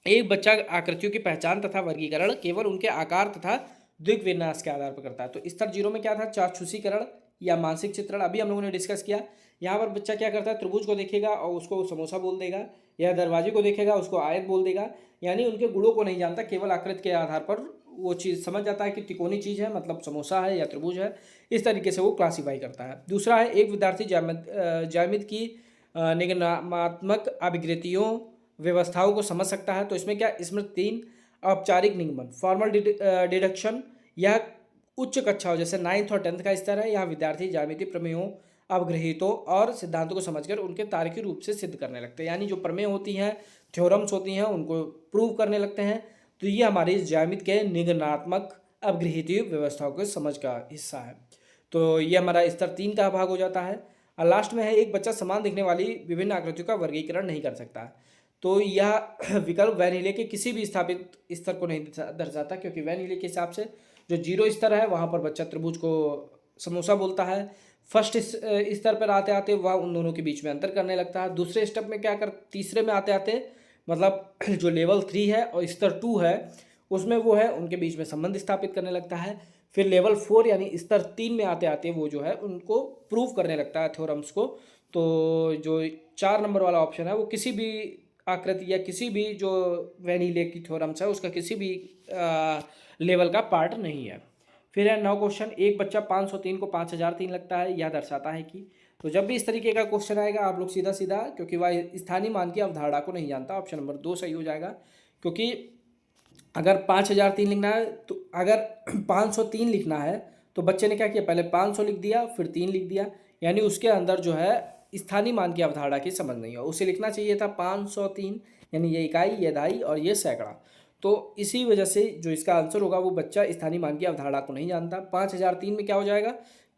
एक बच्चा आकृतियों की पहचान तथा वर्गीकरण केवल उनके आकार तथा द्विविन्यास के आधार पर करता है। तो स्तर 0 में क्या था, चाक्षुषीकरण या मानसिक चित्रण, अभी हम लोगों ने डिस्कस किया। यहाँ पर बच्चा क्या करता है, त्रिभुज को देखेगा और उसको समोसा बोल देगा, या दरवाजे को देखेगा उसको आयत बोल देगा। यानी उनके गुणों को नहीं जानता, केवल आकृति के आधार पर वो चीज़ समझ जाता है कि तिकोनी चीज़ है, मतलब समोसा है या त्रिभुज है। इस तरीके से वो क्लासीफाई करता है। दूसरा है एक विद्यार्थी ज्यामिति की निगमनात्मक अभिकृतियों व्यवस्थाओं को समझ सकता है। तो इसमें क्या, इसमें 3 औपचारिक निगमन, फॉर्मल डिडक्शन, यह उच्च कक्षाओं जैसे 9th और 10th का स्तर है। यहाँ विद्यार्थी ज्यामिति प्रमेयों, अवगृहितों और सिद्धांतों को समझकर उनके तार्किक रूप से सिद्ध करने लगते हैं। यानी जो प्रमेय होती हैं, थ्योरम्स होती हैं, उनको प्रूव करने लगते हैं। तो ये हमारी ज्यामिति के निगमनात्मक अवगृहित व्यवस्थाओं के समझ का हिस्सा है। तो ये हमारा स्तर 3 का भाग हो जाता है। और लास्ट में है एक बच्चा समान दिखने वाली विभिन्न आकृतियों का वर्गीकरण नहीं कर सकता। तो यह विकल्प वैन हीले के किसी भी स्थापित स्तर को नहीं दर्शाता, क्योंकि वैन हीले के हिसाब से जो 0 स्तर है वहाँ पर बच्चा त्रिभुज को समोसा बोलता है। फर्स्ट स्तर पर आते आते वह उन दोनों के बीच में अंतर करने लगता है। दूसरे स्टेप में क्या कर, तीसरे में आते आते मतलब जो लेवल 3 है और स्तर 2 है उसमें वो है उनके बीच में संबंध स्थापित करने लगता है। फिर लेवल 4 यानी स्तर 3 में आते आते वो जो है उनको प्रूव करने लगता है थ्योरम्स को। तो जो 4 नंबर वाला ऑप्शन है वो किसी भी आकृति या किसी भी जो वैन हीले की थ्योरम्स है उसका किसी भी लेवल का पार्ट नहीं है। फिर है 9 क्वेश्चन, एक बच्चा 503 को 5003 लगता है, यह दर्शाता है कि। तो जब भी इस तरीके का क्वेश्चन आएगा आप लोग सीधा सीधा, क्योंकि वह स्थानीय मान की अवधारणा को नहीं जानता, ऑप्शन नंबर 2 सही हो जाएगा। क्योंकि अगर 5003 लिखना है, तो अगर 503 लिखना है तो बच्चे ने क्या किया, पहले 500 लिख दिया फिर 3 लिख दिया, यानी उसके अंदर जो है स्थानीय मान की अवधारणा की समझ नहीं है। उसे लिखना चाहिए था 503, यानी ये इकाई, ये दहाई और ये सैकड़ा। तो इसी वजह से जो इसका आंसर होगा वो बच्चा स्थानीय मान की अवधारणा को नहीं जानता। 5003 में क्या हो जाएगा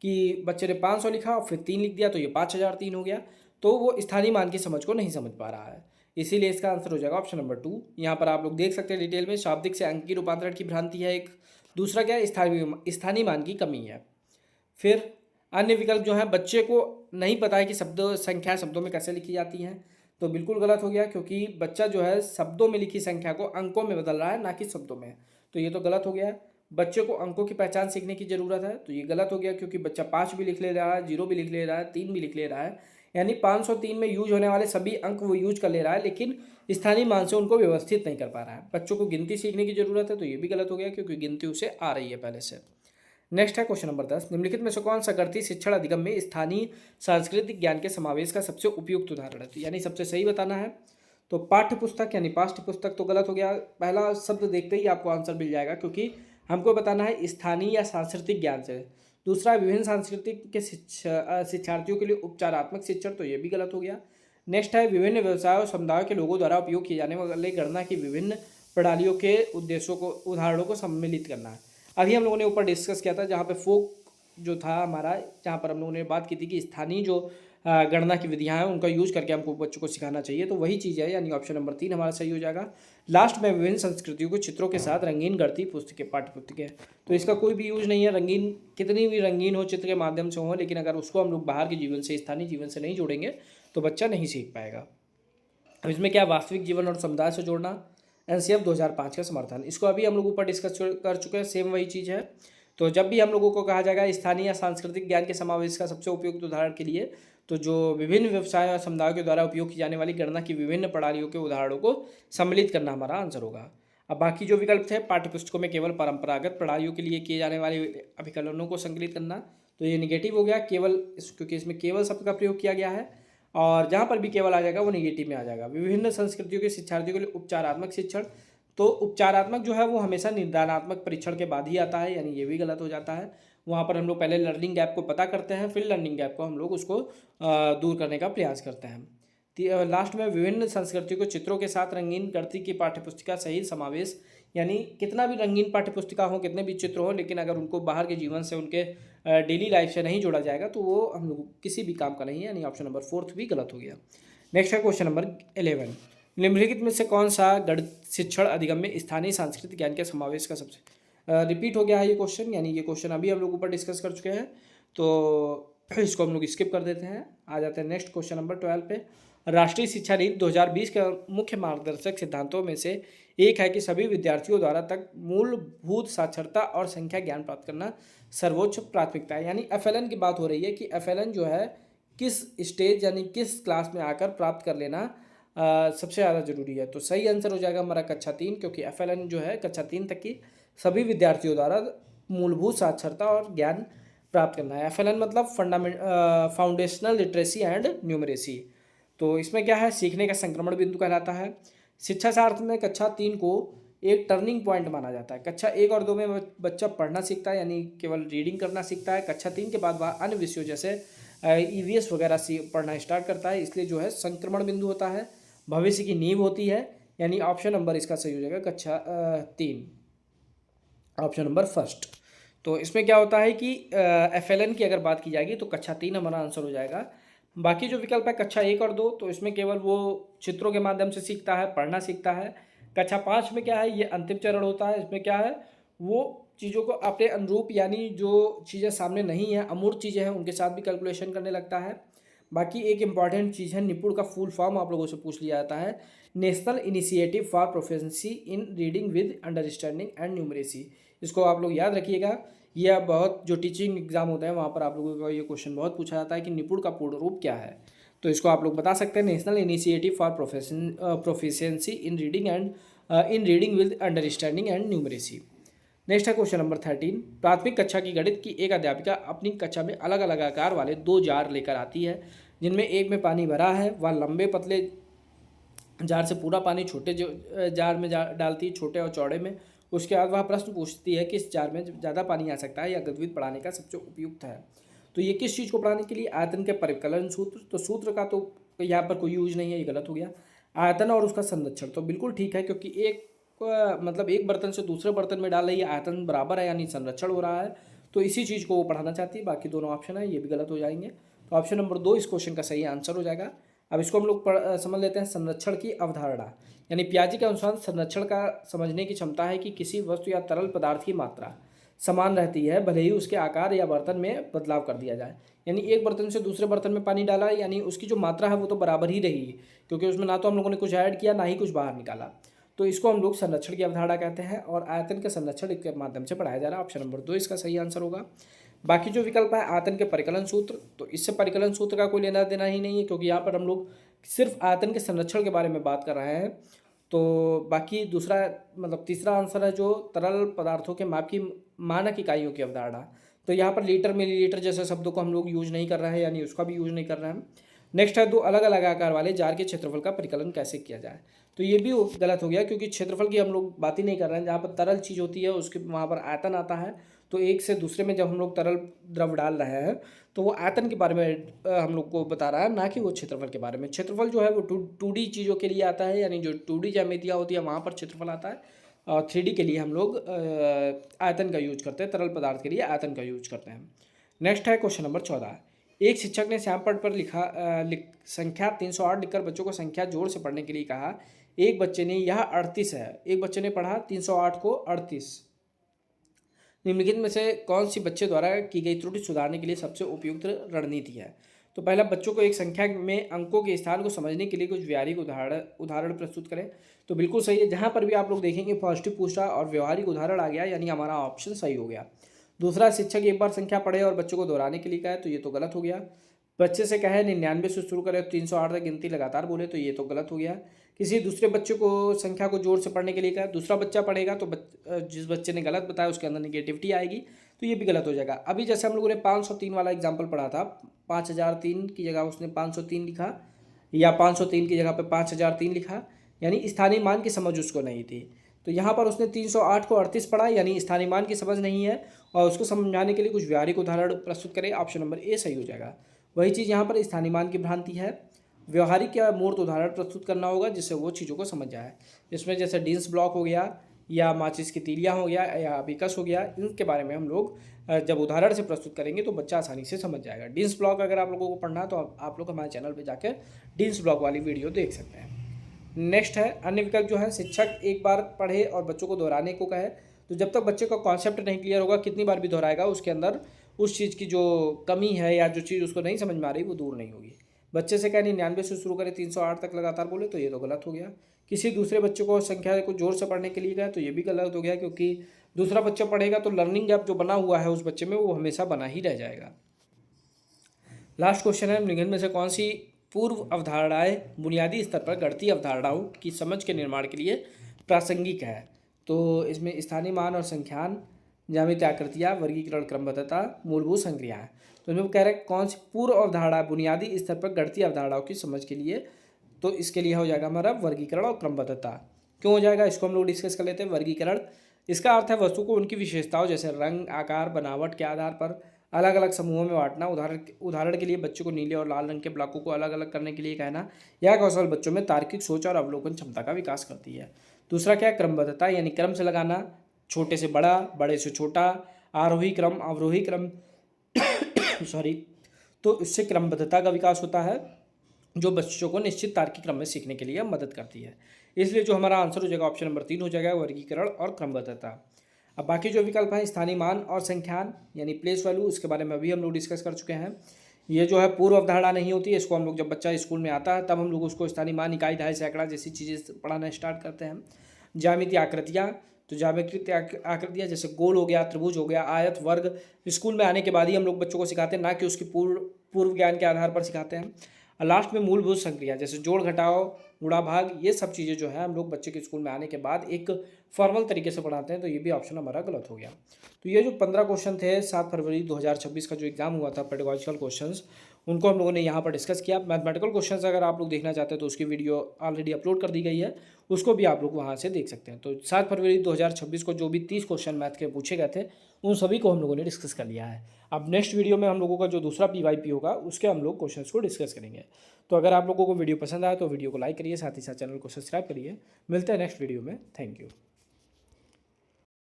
कि बच्चे ने 500 लिखा और फिर 3 लिख दिया, तो ये 5003 हो गया। तो वो स्थानीय मान की समझ को नहीं समझ पा रहा है, इसीलिए इसका आंसर हो जाएगा ऑप्शन नंबर 2। यहाँ पर आप लोग देख सकते हैं डिटेल में, शाब्दिक से अंक की रूपांतरण की भ्रांति है एक, दूसरा क्या है, स्थानीय मान की कमी है। फिर अन्य विकल्प जो है, बच्चे को नहीं पता है कि संख्या शब्दों में कैसे लिखी जाती हैं, तो बिल्कुल गलत हो गया, क्योंकि बच्चा जो है शब्दों में लिखी संख्या को अंकों में बदल रहा है, ना कि शब्दों में। तो ये तो गलत हो गया। बच्चे को अंकों की पहचान सीखने की ज़रूरत है, तो ये गलत हो गया क्योंकि बच्चा 5 भी लिख ले रहा है, 0 भी लिख ले रहा है, 3 भी लिख ले रहा है, यानी 503 में यूज होने वाले सभी अंक वो यूज कर ले रहा है, लेकिन स्थानीय मान से उनको व्यवस्थित नहीं कर पा रहा है। बच्चों को गिनती सीखने की ज़रूरत है, तो ये भी गलत हो गया क्योंकि गिनती उसे आ रही है पहले से। नेक्स्ट है क्वेश्चन नंबर 10, निम्नलिखित में से कौन सा गणितीय शिक्षण अधिगम में स्थानीय सांस्कृतिक ज्ञान के समावेश का सबसे उपयुक्त उदाहरण है, तो यानी सबसे सही बताना है। तो पाठ्य पुस्तक यानी पाठ्य पुस्तक तो गलत हो गया, पहला शब्द देखते ही आपको आंसर मिल जाएगा क्योंकि हमको बताना है स्थानीय या सांस्कृतिक ज्ञान से। दूसरा, विभिन्न सांस्कृतिक के शिक्षार्थियों के लिए उपचारात्मक शिक्षण, तो ये भी गलत हो गया। नेक्स्ट है, विभिन्न व्यवसाय और समुदायों के लोगों द्वारा उपयोग किए जाने वाले गणना की विभिन्न प्रणालियों के उद्देश्यों को उदाहरणों को सम्मिलित करना है। अभी हम लोगों ने ऊपर डिस्कस किया था जहाँ पे फोक जो था हमारा, जहाँ पर हम लोगों ने बात की थी कि स्थानीय जो गणना की विधियां हैं उनका यूज करके हमको बच्चों को सिखाना चाहिए, तो वही चीज़ है, यानी ऑप्शन नंबर 3 हमारा सही हो जाएगा। लास्ट में, विभिन्न संस्कृतियों को चित्रों के साथ रंगीन गणितीय पुस्तकें, पाठ्य पुस्तकें, तो इसका कोई भी यूज नहीं है। रंगीन कितनी भी रंगीन हो चित्र के माध्यम से हो, लेकिन अगर उसको हम लोग बाहर के जीवन से, स्थानीय जीवन से नहीं जोड़ेंगे तो बच्चा नहीं सीख पाएगा। अब इसमें क्या, वास्तविक जीवन और समुदाय से जोड़ना, एनसीएफ 2005 का समर्थन, इसको अभी हम लोग ऊपर डिस्कस कर चुके हैं, सेम वही चीज़ है। तो जब भी हम लोगों को कहा जाएगा स्थानीय या सांस्कृतिक ज्ञान के समावेश का सबसे उपयुक्त उदाहरण के लिए, तो जो विभिन्न व्यवसाय और समुदायों के द्वारा उपयोग की जाने वाली गणना की विभिन्न प्रणालियों के उदाहरणों को सम्मिलित करना हमारा आंसर होगा। अब बाकी जो विकल्प थे, पाठ्यपुस्तकों में केवल परंपरागत प्रणालियों के लिए किए जाने वाले अभिकलनों को संकलित करना, तो ये निगेटिव हो गया, केवल क्योंकि इसमें केवल शब्द का प्रयोग किया गया है, और जहाँ पर भी केवल आ जाएगा वो निगेटिव में आ जाएगा। विभिन्न संस्कृतियों के शिक्षार्थियों के लिए उपचारात्मक शिक्षण, तो उपचारात्मक जो है वो हमेशा निर्धारणात्मक परीक्षण के बाद ही आता है, यानी ये भी गलत हो जाता है। वहाँ पर हम लोग पहले लर्निंग गैप को पता करते हैं, फिर लर्निंग गैप को हम लोग उसको दूर करने का प्रयास करते हैं। लास्ट में, विभिन्न संस्कृतियों को चित्रों के साथ रंगीन गणित की पाठ्यपुस्तिका सही समावेश, यानी कितना भी रंगीन पाठ्यपुस्तिका हो, कितने भी चित्र हो, लेकिन अगर उनको बाहर के जीवन से, उनके डेली लाइफ से नहीं जोड़ा जाएगा तो वो हम लोग किसी भी काम का नहीं है, यानी ऑप्शन नंबर 4 भी गलत हो गया। नेक्स्ट है क्वेश्चन नंबर 11, निम्नलिखित में से कौन सा गणित शिक्षण अधिगम में स्थानीय सांस्कृतिक ज्ञान के समावेश का सबसे रिपीट हो गया है ये क्वेश्चन, यानी ये क्वेश्चन अभी हम लोग ऊपर डिस्कस कर चुके हैं, तो इसको हम लोग स्किप कर देते हैं। आ जाते हैं नेक्स्ट क्वेश्चन नंबर 12 पे। राष्ट्रीय शिक्षा नीति 2020 के मुख्य मार्गदर्शक सिद्धांतों में से एक है कि सभी विद्यार्थियों द्वारा तक मूलभूत साक्षरता और संख्या ज्ञान प्राप्त करना सर्वोच्च प्राथमिकता है, यानी एफएलएन की बात हो रही है कि एफएलएन जो है किस स्टेज यानी किस क्लास में आकर प्राप्त कर लेना सबसे ज़्यादा जरूरी है। तो सही आंसर हो जाएगा हमारा कक्षा 3, क्योंकि एफएलएन जो है कक्षा 3 तक की सभी विद्यार्थियों द्वारा मूलभूत साक्षरता और ज्ञान प्राप्त करना है। एफएलएन मतलब फाउंडेशनल लिटरेसी एंड न्यूमरेसी। तो इसमें क्या है, सीखने का संक्रमण बिंदु कहलाता है। शिक्षा शास्त्र में कक्षा 3 को एक टर्निंग पॉइंट माना जाता है। कक्षा 1 और 2 में बच्चा पढ़ना सीखता है, यानी केवल रीडिंग करना सीखता है। कक्षा 3 के बाद वह अन्य विषयों जैसे ईवीएस वगैरह पढ़ना स्टार्ट करता है, इसलिए जो है संक्रमण बिंदु होता है, भविष्य की नींव होती है, यानी ऑप्शन नंबर इसका सही हो जाएगा कक्षा 3, ऑप्शन नंबर फर्स्ट। तो इसमें क्या होता है कि एफएलएन की अगर बात की जाएगी तो कक्षा 3 हमारा आंसर हो जाएगा। बाकी जो विकल्प है कक्षा 1 और 2, तो इसमें केवल वो चित्रों के माध्यम से सीखता है, पढ़ना सीखता है। कक्षा 5 में क्या है, ये अंतिम चरण होता है, इसमें क्या है वो चीज़ों को अपने अनुरूप, यानी जो चीज़ें सामने नहीं है, अमूर्त चीज़ें हैं, उनके साथ भी कैलकुलेशन करने लगता है। बाकी एक इंपॉर्टेंट चीज़ है, निपुण का फुल फॉर्म आप लोगों से पूछ लिया जाता है, national initiative for proficiency in reading with understanding and numeracy. इसको आप लोग याद रखिएगा, यह बहुत जो टीचिंग एग्जाम होते हैं वहाँ पर आप लोगों का ये क्वेश्चन बहुत पूछा जाता है कि निपुण का पूर्ण रूप क्या है। तो इसको आप लोग बता सकते हैं, national initiative for proficiency in reading with understanding and numeracy. Next है क्वेश्चन नंबर 13, प्राथमिक कक्षा की गणित की एक अध्यापिका अपनी कक्षा में अलग अलग आकार वाले 2 जार लेकर आती है, जिनमें एक में पानी भरा है। वह लंबे पतले जार से पूरा पानी छोटे जार में डालती है, छोटे और चौड़े में। उसके बाद वह प्रश्न पूछती है कि इस जार में ज़्यादा पानी आ सकता है या गतिविधि पढ़ाने का सबसे उपयुक्त है। तो ये किस चीज़ को पढ़ाने के लिए, आयतन के परिकलन सूत्र, तो सूत्र का तो यहाँ पर कोई यूज नहीं है, ये गलत हो गया। आयतन और उसका संरक्षण, तो बिल्कुल ठीक है, क्योंकि मतलब एक बर्तन से दूसरे बर्तन में डाल रही है, आयतन बराबर है, यानी संरक्षण हो रहा है, तो इसी चीज़ को वो पढ़ाना चाहती है। बाकी दोनों ऑप्शन है ये भी गलत हो जाएंगे, तो ऑप्शन नंबर 2 इस क्वेश्चन का सही आंसर हो जाएगा। अब इसको हम लोग समझ लेते हैं, संरक्षण की अवधारणा, यानी पियाजे के अनुसार संरक्षण का समझने की क्षमता है कि किसी वस्तु या तरल पदार्थ की मात्रा समान रहती है, भले ही उसके आकार या बर्तन में बदलाव कर दिया जाए। यानी एक बर्तन से दूसरे बर्तन में पानी डाला, यानी उसकी जो मात्रा है वो तो बराबर ही रही, क्योंकि उसमें ना तो हम लोगों ने कुछ ऐड किया, ना ही कुछ बाहर निकाला। तो इसको हम लोग संरक्षण की अवधारणा कहते हैं और आयतन के संरक्षण के माध्यम से पढ़ाया जा रहा है। ऑप्शन नंबर 2 इसका सही आंसर होगा। बाकी जो विकल्प है आयतन के परिकलन सूत्र, तो इससे परिकलन सूत्र का कोई लेना देना ही नहीं है, क्योंकि यहाँ पर हम लोग सिर्फ आयतन के संरक्षण के बारे में बात कर रहे हैं। तो बाकी दूसरा मतलब तीसरा आंसर है जो तरल पदार्थों के माप की मानक इकाइयों की अवधारणा। तो यहाँ पर लीटर मिलीलीटर जैसे शब्दों को हम लोग यूज नहीं कर रहे हैं, यानी उसका भी यूज नहीं कर रहे हैं। नेक्स्ट है 2 अलग अलग आकार वाले जार के क्षेत्रफल का परिकलन कैसे किया जाए। तो ये भी गलत हो गया, क्योंकि क्षेत्रफल की हम लोग बात ही नहीं कर रहे हैं। जहाँ पर तरल चीज़ होती है उसके वहाँ पर आयतन आता है। तो एक से दूसरे में जब हम लोग तरल द्रव डाल रहे हैं तो वो आयतन के बारे में हम लोग को बता रहा है, ना कि वो क्षेत्रफल के बारे में। क्षेत्रफल जो है वो 2D चीज़ों के लिए आता है, यानी जो 2D ज्यामितियाँ होती है वहाँ पर क्षेत्रफल आता है। और 3D के लिए हम लोग आयतन का यूज करते हैं, तरल पदार्थ के लिए आयतन का यूज करते हैं। नेक्स्ट है क्वेश्चन नंबर 14। एक शिक्षक ने श्यामपट्ट पर संख्या 308 लिखकर बच्चों को संख्या जोड़ से पढ़ने के लिए कहा। एक बच्चे ने यह 38 है, एक बच्चे ने पढ़ा 308 को 38। निम्नलिखित में से कौन सी बच्चे द्वारा की गई त्रुटि सुधारने के लिए सबसे उपयुक्त रणनीति है। तो पहला, बच्चों को एक संख्या में अंकों के स्थान को समझने के लिए कुछ व्यावहारिक उदाहरण प्रस्तुत करें। तो बिल्कुल सही है, जहाँ पर भी आप लोग देखेंगे पॉजिटिव पूछा और व्यवहारिक उदाहरण आ गया, यानी हमारा ऑप्शन सही हो गया। दूसरा, शिक्षक एक बार संख्या पढ़े और बच्चों को दोहराने के लिए कहे, तो ये तो गलत हो गया। बच्चे से कहे 99 से शुरू करे 308 तक गिनती लगातार बोले, तो ये तो गलत हो गया। किसी दूसरे बच्चे को संख्या को जोड़ से पढ़ने के लिए कहा, दूसरा बच्चा पढ़ेगा तो जिस बच्चे ने गलत बताया उसके अंदर नेगेटिविटी आएगी, तो ये भी गलत हो जाएगा। अभी जैसे हम लोगों ने 503 वाला एग्जाम्पल पढ़ा था, 5003 की जगह उसने 503 लिखा, या 503 की जगह पे 5003 लिखा, यानी स्थानीय मान की समझ उसको नहीं थी। तो यहाँ पर उसने 308 को 38 पढ़ा, यानी स्थानीय मान की समझ नहीं है, और उसको समझाने के लिए कुछ व्यावहारिक उदाहरण प्रस्तुत करें। ऑप्शन नंबर ए सही हो जाएगा। वही चीज़ यहाँ पर स्थानीय मान की भ्रांति है, व्यवहारिक या मूर्त उदाहरण प्रस्तुत करना होगा जिससे वो चीज़ों को समझ जाए। इसमें जैसे डिंस ब्लॉक हो गया, या माचिस की तीलियाँ हो गया, या अबिकस हो गया, इनके बारे में हम लोग जब उदाहरण से प्रस्तुत करेंगे तो बच्चा आसानी से समझ जाएगा। डिंस ब्लॉक अगर आप लोगों को पढ़ना है तो आप लोग हमारे चैनल पर जाकर डिंस ब्लॉक वाली वीडियो देख सकते हैं। नेक्स्ट है अन्य विकल्प जो है, शिक्षक एक बार पढ़े और बच्चों को दोहराने को कहे। तो जब तक बच्चे का कॉन्सेप्ट नहीं क्लियर होगा, कितनी बार भी दोहराएगा उसके अंदर उस चीज़ की जो कमी है या जो चीज़ उसको नहीं समझ में आ रही वो दूर नहीं होगी। बच्चे से कहें 99 से शुरू करें 308 तक लगातार बोले, तो ये तो गलत हो गया। किसी दूसरे बच्चे को संख्या को जोर से पढ़ने के लिए गया, तो ये भी गलत हो गया, क्योंकि दूसरा बच्चा पढ़ेगा तो लर्निंग गैप जो बना हुआ है उस बच्चे में वो हमेशा बना ही रह जाएगा। लास्ट क्वेश्चन है, निम्नलिखित में से कौन सी पूर्व अवधारणाएं बुनियादी स्तर पर गणितीय अवधारणाओं की समझ के निर्माण के लिए प्रासंगिक है। तो इसमें स्थानीय मान और संख्यान, ज्यामितीय आकृतियाँ, वर्गीकरण, क्रमबद्धता, मूलभूत संक्रियाएं। तो इसमें कह रहे हैं कौन सी पूर्व अवधारणा बुनियादी स्तर पर गणितीय अवधारणाओं की समझ के लिए, तो इसके लिए हो जाएगा हमारा वर्गीकरण और क्रमबद्धता। क्यों हो जाएगा इसको हम लोग डिस्कस कर लेते हैं। वर्गीकरण, इसका अर्थ है वस्तु को उनकी विशेषताओं जैसे रंग, आकार, बनावट के आधार पर अलग अलग समूहों में बांटना। उदाहरण के लिए बच्चों को नीले और लाल रंग के ब्लॉकों को अलग अलग करने के लिए कहना। यह कौशल बच्चों में तार्किक सोच और अवलोकन क्षमता का विकास करती है। दूसरा क्या है, क्रमबद्धता, यानी क्रम से लगाना, छोटे से बड़ा, बड़े से छोटा, आरोही क्रम, अवरोही क्रम सॉरी। तो इससे क्रमबद्धता का विकास होता है जो बच्चों को निश्चित तार्किक क्रम में सीखने के लिए मदद करती है। इसलिए जो हमारा आंसर हो जाएगा ऑप्शन नंबर 3 हो जाएगा, वर्गीकरण और क्रमबद्धता। अब बाकी जो विकल्प है स्थानीय मान और संख्यान यानी प्लेस वैल्यू, इसके बारे में अभी हम लोग डिस्कस कर चुके हैं। ये जो है पूर्व अवधारणा नहीं होती है, इसको हम लोग जब बच्चा स्कूल में आता है तब हम लोग उसको स्थानीय मान, इकाई, दहाई, सैकड़ा जैसी चीज़ें पढ़ाना स्टार्ट करते हैं। ज्यामितीय आकृतियाँ, तो ज्यामितीय आकृतियाँ जैसे गोल हो गया, त्रिभुज हो गया, आयत, वर्ग, स्कूल में आने के बाद ही हम लोग बच्चों को सिखाते हैं, ना कि उसकी पूर्व ज्ञान के आधार पर सिखाते हैं। और लास्ट में मूलभूत संक्रिया जैसे जोड़, घटाओ, गुणा, भाग, ये सब चीज़ें जो है हम लोग बच्चे के स्कूल में आने के बाद एक फॉर्मल तरीके से पढ़ाते हैं। तो ये भी ऑप्शन हमारा गलत हो गया। तो ये जो 15 क्वेश्चन थे 7 फरवरी 2026 का जो एग्जाम हुआ था पेडागॉजिकल क्वेश्चंस, उनको हम लोगों ने यहाँ पर डिस्कस किया। मैथमेटिकल क्वेश्चंस अगर आप लोग देखना चाहते हैं तो उसकी वीडियो ऑलरेडी अपलोड कर दी गई है, उसको भी आप लोग वहाँ से देख सकते हैं। तो 7 फरवरी 2026 को जो भी 30 क्वेश्चन मैथ के पूछे गए थे उन सभी को हम लोगों ने डिस्कस कर लिया है। अब नेक्स्ट वीडियो में हम लोगों का जो दूसरा PYP होगा उसके हम लोग क्वेश्चंस को डिस्कस करेंगे। तो अगर आप लोगों को वीडियो पसंद आए तो वीडियो को लाइक करिए, साथ ही साथ चैनल को सब्सक्राइब करिए। मिलते हैं नेक्स्ट वीडियो में। Thank you.